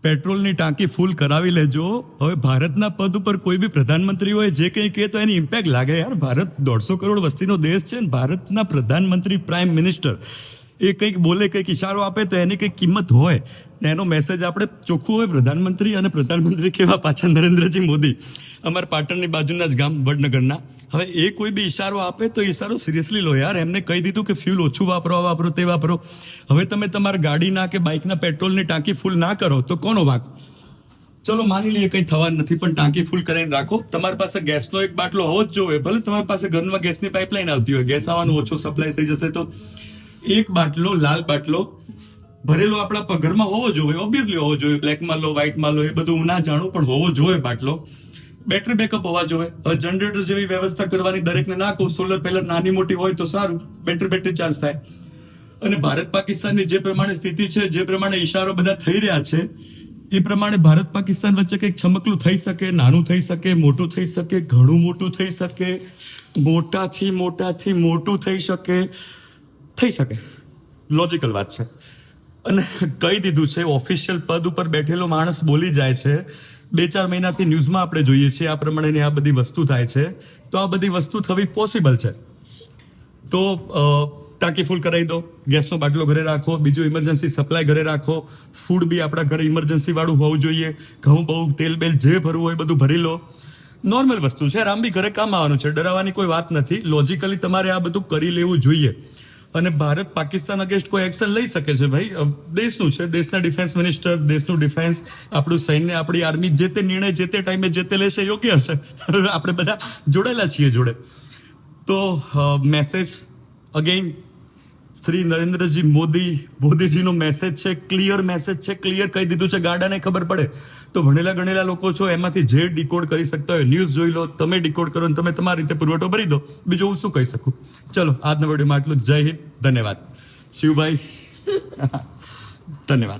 પેટ્રોલની ટાંકી ફૂલ કરાવી લેજો. હવે ભારતના પદ ઉપર કોઈ બી પ્રધાનમંત્રી હોય જે કંઈ કહે તો એની ઇમ્પેક્ટ લાગે યાર. ભારત 150 કરોડ વસ્તીનો દેશ છે ને ભારતના પ્રધાનમંત્રી પ્રાઇમ મિનિસ્ટર એ કંઈક બોલે, કંઈક ઇશારો આપે તો એની કંઈક કિંમત હોય ને એનો મેસેજ આપણે ચોખ્ખું હોય. પ્રધાનમંત્રી અને પ્રધાનમંત્રી કેવા પાછા નરેન્દ્રજી મોદી, અમારા પાટણની બાજુના જ ગામ વડનગરના. હવે એ કોઈ બી ઇશારો આપે તો ઇશારો સિરિયસલી લો યાર. એમને કહી દીધું કે ફ્યુલ ઓછું વાપરો તે વાપરો. હવે તમે તમારા ગાડીના કે બાઇકના પેટ્રોલની ટાંકી ફૂલ ના કરો તો કોનો વાંક? ચલો માની લઈએ કંઈ થવા નથી, પણ ટાંકી ફૂલ કરીને રાખો. તમારી પાસે ગેસનો એક બાટલો હોવો જ જોઈએ. ભલે તમારી પાસે ઘરમાં ગેસની પાઇપલાઇન આવતી હોય, ગેસ આવવાનો ઓછો સપ્લાય થઈ જશે તો એક બાટલો, લાલ બાટલો ભરેલો આપણા ઘરમાં હોવો જોઈએ. ઓબ્વિયસલી હોવો જોઈએ. બ્લેકમાં લો, વ્હાઇટમાં લો, એ બધું હું ના જાણું, પણ હોવો જોઈએ બાટલો. બેટરી બેકઅપ હોવા જોઈએ. હવે જનરેટર જેવી વ્યવસ્થા કરવાની દરેકને ના કહું. સોલર પેનલ નાની મોટી હોય તો સારું, બેટરી ચાર્જ થાય. અને ભારત પાકિસ્તાનની જે પ્રમાણે સ્થિતિ છે, જે પ્રમાણે ઇશારો બધા થઈ રહ્યા છે, એ પ્રમાણે ભારત પાકિસ્તાન વચ્ચે કંઈક છમકલું થઈ શકે, નાનું થઈ શકે, મોટું થઈ શકે, ઘણું મોટું થઈ શકે, મોટાથી મોટું થઈ શકે. લોજિકલ વાત છે. અને કહી દીધું છે, ઓફિશિયલ પદ ઉપર બેઠેલો માણસ બોલી જાય છે. 2-4 મહિનાથી ન્યૂઝમાં આપણે જોઈએ છીએ આ પ્રમાણેની આ બધી વસ્તુ થાય છે. તો આ બધી વસ્તુ થવી પોસિબલ છે. તો ટાંકી ફૂલ કરાવી દો, ગેસનો બાટલો ઘરે રાખો, બીજું ઇમરજન્સી સપ્લાય ઘરે રાખો. ફૂડ બી આપણા ઘરે ઇમરજન્સી વાળું હોવું જોઈએ. ઘઉં બહુ તેલ બેલ જે ભરવું હોય બધું ભરી લો. નોર્મલ વસ્તુ છે. આમ બી ઘરે કામ આવવાનું છે. ડરાવવાની કોઈ વાત નથી. લોજિકલી તમારે આ બધું કરી લેવું જોઈએ. અને ભારત પાકિસ્તાન અગેન્સ્ટ કોઈ એક્શન લઈ શકે છે ભાઈ. દેશનું છે, દેશના ડિફેન્સ મિનિસ્ટર, દેશનું ડિફેન્સ, આપણું સૈન્ય, આપણી આર્મી જે તે નિર્ણય જે તે ટાઈમે જે તે લેશે યોગ્ય હશે. આપણે બધા જોડેલા છીએ જોડે. તો મેસેજ અગેઇન શ્રી નરેન્દ્રજી મોદીજીનો મેસેજ છે, ક્લિયર મેસેજ છે. ક્લિયર કહી દીધું છે. ગાડાને ખબર પડે તો ભણેલા ગણેલા લોકો છો, એમાંથી જે ડીકોડ કરી શકતા હોય ન્યૂઝ જોઈ લો, તમે ડીકોડ કરો અને તમે તમારી રીતે પુરવઠો ભરી દો. બીજું હું શું કહી શકું? ચલો આજના વિડીયોમાં આટલું. જય હિન્દ, ધન્યવાદ. શિવભાઈ ધન્યવાદ.